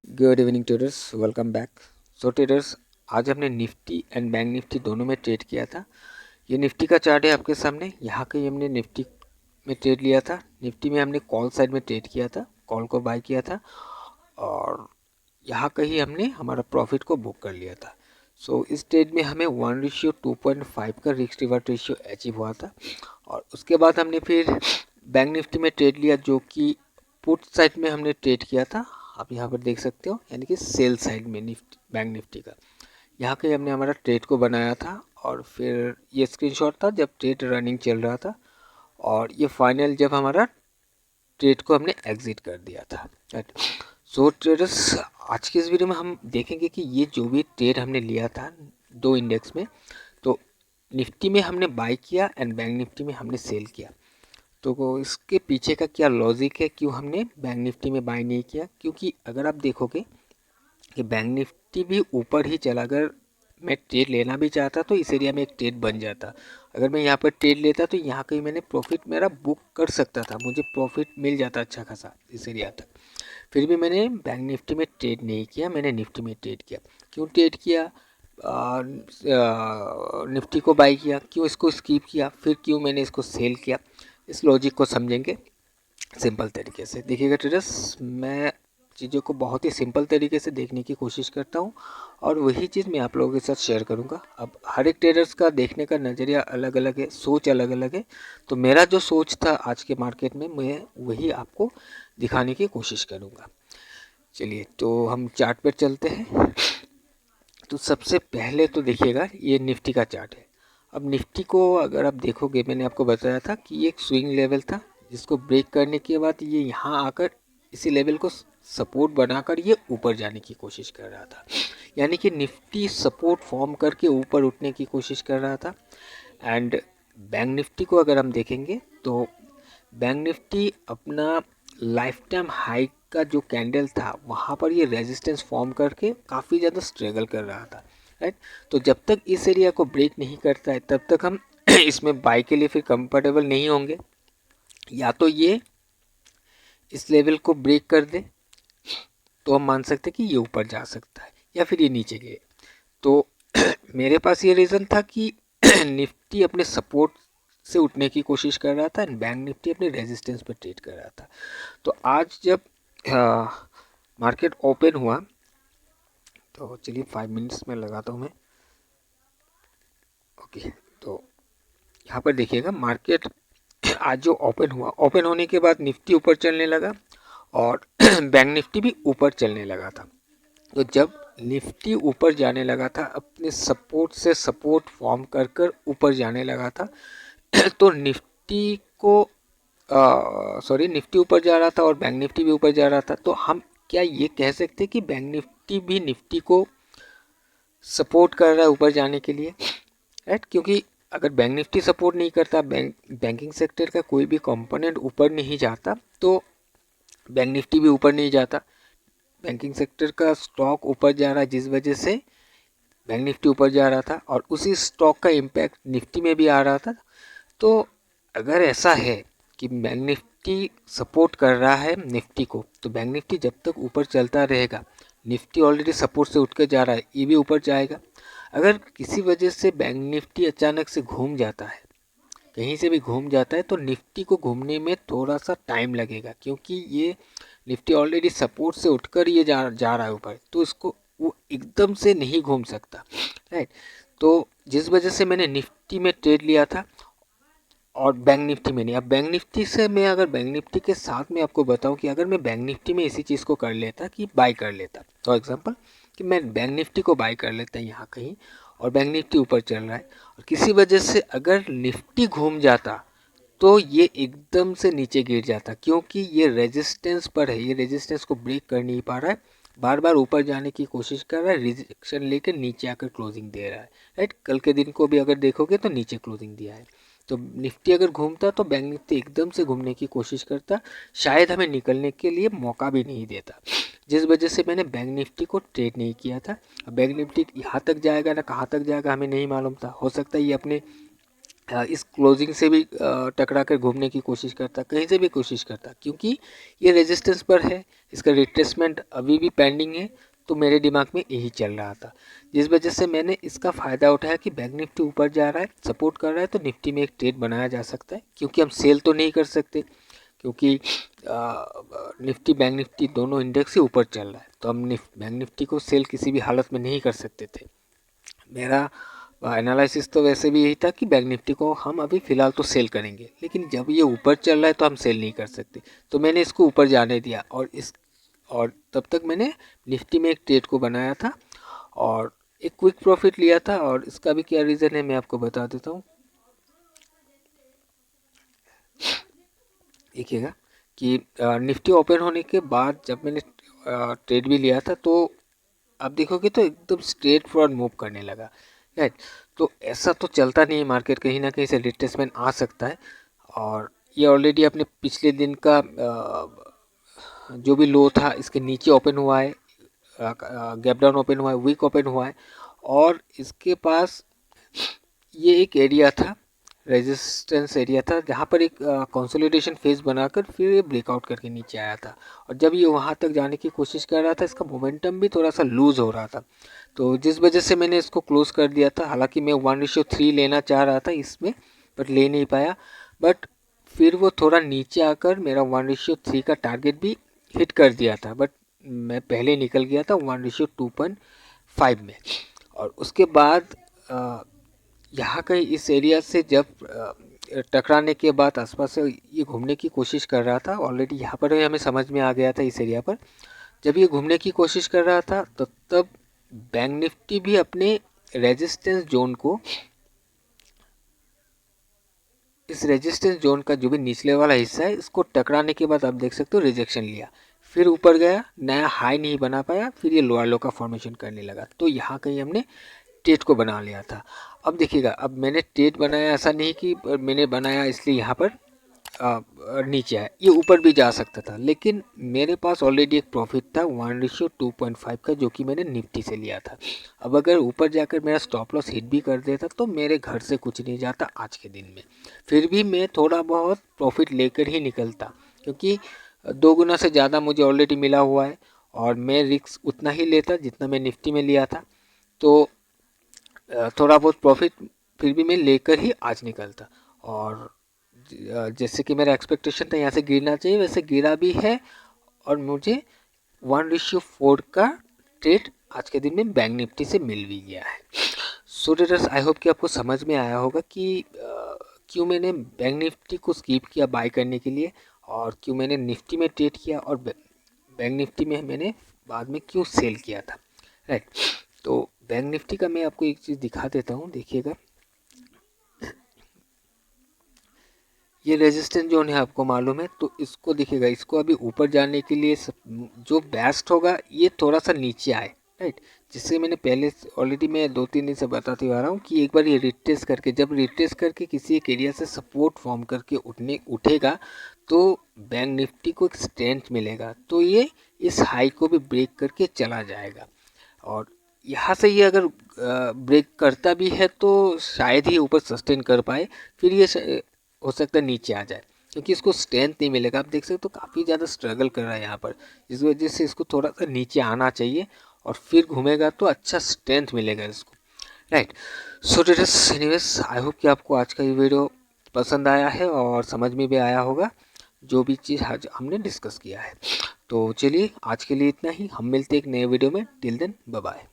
Good evening traders, welcome back. So traders, आज हमने Nifty and bank Nifty दोनों में ट्रेड किया था। ये निफ्टी का चार्ट है आपके सामने। यहाँ कहीं हमने निफ्टी में ट्रेड लिया था। निफ्टी में हमने कॉल साइड में ट्रेड किया था, कॉल को बाय किया था और यहाँ कहीं हमने हमारा प्रॉफिट को बुक कर लिया था। सो इस ट्रेड में हमें 1:2.5 का रिस्क रिवार्ड रेशियो अचीव हुआ था। और उसके बाद हमने फिर बैंक निफ्टी में ट्रेड लिया, जो कि पुट साइड में हमने ट्रेड किया था। आप यहाँ पर देख सकते हो, यानी कि सेल साइड में निफ्टी, बैंक निफ्टी का यहाँ के हमने हमारा ट्रेड को बनाया था। और फिर ये स्क्रीनशॉट था जब ट्रेड रनिंग चल रहा था, और ये फाइनल जब हमारा ट्रेड को हमने एग्जिट कर दिया था। राइट। सो ट्रेडर्स, आज के इस वीडियो में हम देखेंगे कि ये जो भी ट्रेड हमने लिया था दो इंडेक्स में, तो निफ्टी में हमने बाय किया एंड बैंक निफ्टी में हमने सेल किया। तो इसके पीछे का क्या लॉजिक है, क्यों हमने बैंक निफ्टी में बाय नहीं किया? क्योंकि अगर आप देखोगे कि बैंक निफ्टी भी ऊपर ही चला, अगर मैं ट्रेड लेना भी चाहता तो इस एरिया में एक ट्रेड बन जाता। अगर मैं यहाँ पर ट्रेड लेता तो यहाँ कहीं मैंने प्रॉफिट मेरा बुक कर सकता था, मुझे प्रॉफिट मिल जाता अच्छा खासा इस एरिया तक। फिर भी मैंने बैंक निफ्टी में ट्रेड नहीं किया, मैंने निफ्टी में ट्रेड किया। क्यों ट्रेड किया? निफ्टी को बाय किया, क्यों इसको स्किप किया, फिर क्यों मैंने इसको सेल किया? इस लॉजिक को समझेंगे सिंपल तरीके से। देखिएगा ट्रेडर्स, मैं चीज़ों को बहुत ही सिंपल तरीके से देखने की कोशिश करता हूँ और वही चीज़ मैं आप लोगों के साथ शेयर करूँगा। अब हर एक ट्रेडर्स का देखने का नज़रिया अलग अलग है, सोच अलग अलग है। तो मेरा जो सोच था आज के मार्केट में, मैं वही आपको दिखाने की कोशिश करूँगा। चलिए, तो हम चार्ट पर चलते हैं। तो सबसे पहले तो देखिएगा, ये निफ्टी का चार्ट है। अब निफ्टी को अगर आप देखोगे, मैंने आपको बताया था कि ये एक स्विंग लेवल था, जिसको ब्रेक करने के बाद ये यहाँ आकर इसी लेवल को सपोर्ट बनाकर ये ऊपर जाने की कोशिश कर रहा था। यानी कि निफ्टी सपोर्ट फॉर्म करके ऊपर उठने की कोशिश कर रहा था। एंड बैंक निफ्टी को अगर हम देखेंगे तो बैंक निफ्टी अपना लाइफ टाइम हाई का जो कैंडल था वहाँ पर ये रेजिस्टेंस फॉर्म करके काफ़ी ज़्यादा स्ट्रगल कर रहा था। राइट। तो जब तक इस एरिया को ब्रेक नहीं करता है तब तक हम इसमें बाय के लिए फिर कंफर्टेबल नहीं होंगे। या तो ये इस लेवल को ब्रेक कर दे तो हम मान सकते हैं कि ये ऊपर जा सकता है, या फिर ये नीचे गए। तो मेरे पास ये रीज़न था कि निफ्टी अपने सपोर्ट से उठने की कोशिश कर रहा था एंड बैंक निफ्टी अपने रेजिस्टेंस पर ट्रेड कर रहा था। तो आज जब मार्केट ओपन हुआ, तो चलिए 5 मिनट्स में लगाता हूँ मैं। ओके, तो यहाँ पर देखिएगा मार्केट आज जो ओपन हुआ, ओपन होने के बाद निफ्टी ऊपर चलने लगा और बैंक निफ्टी भी ऊपर चलने लगा था। तो जब निफ्टी ऊपर जाने लगा था, अपने सपोर्ट से सपोर्ट फॉर्म कर कर ऊपर जाने लगा था, तो निफ्टी को निफ्टी ऊपर जा रहा था और बैंक निफ्टी भी ऊपर जा रहा था। तो हम क्या ये कह सकते हैं कि बैंक निफ्टी भी निफ्टी को सपोर्ट कर रहा है ऊपर जाने के लिए? राइट। क्योंकि अगर बैंक निफ्टी सपोर्ट नहीं करता, बैंकिंग सेक्टर का कोई भी कंपोनेंट ऊपर नहीं जाता, तो बैंक निफ्टी भी ऊपर नहीं जाता। बैंकिंग सेक्टर का स्टॉक ऊपर जा रहा है, जिस वजह से बैंक निफ्टी ऊपर जा रहा था और उसी स्टॉक का इम्पैक्ट निफ्टी में भी आ रहा था। तो अगर ऐसा है कि बैंक निफ्टी सपोर्ट कर रहा है निफ्टी को, तो बैंक निफ्टी जब तक ऊपर चलता रहेगा, निफ्टी ऑलरेडी सपोर्ट से उठ के जा रहा है, ये भी ऊपर जाएगा। अगर किसी वजह से बैंक निफ्टी अचानक से घूम जाता है, कहीं से भी घूम जाता है, तो निफ्टी को घूमने में थोड़ा सा टाइम लगेगा, क्योंकि ये निफ्टी ऑलरेडी सपोर्ट से उठकर ये जा रहा है ऊपर, तो इसको वो एकदम से नहीं घूम सकता। राइट। तो जिस वजह से मैंने निफ्टी में ट्रेड लिया था और बैंक निफ्टी में नहीं। अब बैंक निफ्टी से मैं, अगर बैंक निफ्टी के साथ में आपको बताऊं कि अगर मैं बैंक निफ्टी में इसी चीज़ को कर लेता कि बाय कर लेता, फॉर एग्जांपल कि मैं बैंक निफ्टी को बाय कर लेता यहाँ कहीं, और बैंक निफ्टी ऊपर चल रहा है और किसी वजह से अगर निफ्टी घूम जाता तो ये एकदम से नीचे गिर जाता, क्योंकि ये रेजिस्टेंस पर है, ये रेजिस्टेंस को ब्रेक कर नहीं पा रहा है, बार बार ऊपर जाने की कोशिश कर रहा है, रिजेक्शन लेकर नीचे आकर क्लोजिंग दे रहा है। राइट। कल के दिन को भी अगर देखोगे तो नीचे क्लोजिंग दिया है। तो निफ्टी अगर घूमता तो बैंक निफ्टी एकदम से घूमने की कोशिश करता, शायद हमें निकलने के लिए मौका भी नहीं देता, जिस वजह से मैंने बैंक निफ्टी को ट्रेड नहीं किया था। बैंक निफ्टी यहाँ तक जाएगा ना कहाँ तक जाएगा हमें नहीं मालूम था। हो सकता है ये अपने इस क्लोजिंग से भी टकरा कर घूमने की कोशिश करता, कहीं से भी कोशिश करता, क्योंकि ये रेजिस्टेंस पर है, इसका रिट्रेसमेंट अभी भी पेंडिंग है। तो मेरे दिमाग में यही चल रहा था, जिस वजह से मैंने इसका फ़ायदा उठाया कि बैंक निफ्टी ऊपर जा रहा है, सपोर्ट कर रहा है, तो निफ्टी में एक ट्रेड बनाया जा सकता है। क्योंकि हम सेल तो नहीं कर सकते, क्योंकि निफ्टी बैंक निफ्टी दोनों इंडेक्स ही ऊपर चल रहा है, तो हम बैंक निफ्टी को सेल किसी भी हालत में नहीं कर सकते थे। मेरा एनालिसिस तो वैसे भी यही था कि बैंक निफ्टी को हम अभी फ़िलहाल तो सेल करेंगे, लेकिन जब ये ऊपर चल रहा है तो हम सेल नहीं कर सकते, तो मैंने इसको ऊपर जाने दिया। और तब तक मैंने निफ्टी में एक ट्रेड को बनाया था और एक क्विक प्रॉफिट लिया था। और इसका भी क्या रीज़न है मैं आपको बता देता हूँ। देखिएगा कि निफ्टी ओपन होने के बाद जब मैंने ट्रेड भी लिया था, तो आप देखोगे तो एकदम स्ट्रेट फॉरवर्ड मूव करने लगा, राइट। तो ऐसा तो चलता नहीं है मार्केट, कहीं ना कहीं से रिट्रेसमेंट आ सकता है। और ये ऑलरेडी अपने पिछले दिन का जो भी लो था इसके नीचे ओपन हुआ है, गैप डाउन ओपन हुआ है, वीक ओपन हुआ है। और इसके पास ये एक एरिया था, रेजिस्टेंस एरिया था, जहाँ पर एक कंसोलिडेशन फेज बनाकर फिर ये ब्रेकआउट करके नीचे आया था। और जब ये वहाँ तक जाने की कोशिश कर रहा था, इसका मोमेंटम भी थोड़ा सा लूज़ हो रहा था, तो जिस वजह से मैंने इसको क्लोज कर दिया था। हालांकि मैं 1:3 लेना चाह रहा था इसमें, बट ले नहीं पाया। बट फिर वो थोड़ा नीचे आकर मेरा 1:3 का टारगेट भी हिट कर दिया था, बट मैं पहले निकल गया था 1:2.5 में। और उसके बाद यहाँ कहीं इस एरिया से जब टकराने के बाद आसपास से ये घूमने की कोशिश कर रहा था, ऑलरेडी यहाँ पर हमें समझ में आ गया था इस एरिया पर जब ये घूमने की कोशिश कर रहा था, तो तब बैंक निफ्टी भी अपने रेजिस्टेंस जोन को, इस रेजिस्टेंस जोन का जो भी निचले वाला हिस्सा है, इसको टकराने के बाद आप देख सकते हो रिजेक्शन लिया, फिर ऊपर गया, नया हाई नहीं बना पाया, फिर ये लोअर लो का फॉर्मेशन करने लगा। तो यहाँ कहीं हमने ट्रेड को बना लिया था। अब देखिएगा, अब मैंने ट्रेड बनाया, ऐसा नहीं कि मैंने बनाया इसलिए यहाँ पर नीचे है, ये ऊपर भी जा सकता था, लेकिन मेरे पास ऑलरेडी एक प्रॉफिट था 1:2.5 का, जो कि मैंने निफ्टी से लिया था। अब अगर ऊपर जाकर मेरा स्टॉप लॉस हिट भी कर देता तो मेरे घर से कुछ नहीं जाता आज के दिन में, फिर भी मैं थोड़ा बहुत प्रॉफिट लेकर ही निकलता, क्योंकि 2 गुना से ज़्यादा मुझे ऑलरेडी मिला हुआ है और मैं रिस्क उतना ही लेता जितना मैं निफ्टी में लिया था। तो थोड़ा बहुत प्रॉफिट फिर भी मैं लेकर ही आज निकलता। और जैसे कि मेरा एक्सपेक्टेशन था यहाँ से गिरना चाहिए, वैसे गिरा भी है और मुझे 1:4 का ट्रेड आज के दिन में बैंक निफ्टी से मिल भी गया है। सो ट्रेडर्स, आई होप कि आपको समझ में आया होगा कि क्यों मैंने बैंक निफ्टी को स्किप किया बाय करने के लिए, और क्यों मैंने निफ्टी में ट्रेड किया, और बैंक निफ्टी में मैंने बाद में क्यों सेल किया था, राइट। तो बैंक निफ्टी का मैं आपको एक चीज़ दिखा देता हूँ, देखिएगा। ये रेजिस्टेंस जोन है, आपको मालूम है, तो इसको देखिएगा, इसको अभी ऊपर जाने के लिए जो बेस्ट होगा ये थोड़ा सा नीचे आए, राइट। जिससे मैंने पहले ऑलरेडी मैं 2-3 दिन से बताते आ रहा हूँ कि एक बार ये रिट्रेस करके, जब रिट्रेस करके किसी एक एरिया से सपोर्ट फॉर्म करके उठेगा, तो बैंक निफ्टी को एक स्ट्रेंथ मिलेगा, तो ये इस हाई को भी ब्रेक करके चला जाएगा। और यहाँ से ये अगर ब्रेक करता भी है तो शायद ही ऊपर सस्टेन कर पाए, फिर ये हो सकता है नीचे आ जाए, क्योंकि इसको स्ट्रेंथ नहीं मिलेगा। आप देख सकते हो काफ़ी ज़्यादा स्ट्रगल कर रहा है यहाँ पर, इस वजह से इसको थोड़ा सा नीचे आना चाहिए और फिर घूमेगा तो अच्छा स्ट्रेंथ मिलेगा इसको, right. So dears, anyways, I hope कि आपको आज का ये वीडियो पसंद आया है और समझ में भी आया होगा जो भी चीज़ आज हमने डिस्कस किया है। तो चलिए आज के लिए इतना ही, हम मिलते हैं एक नए वीडियो में। Till then, bye bye.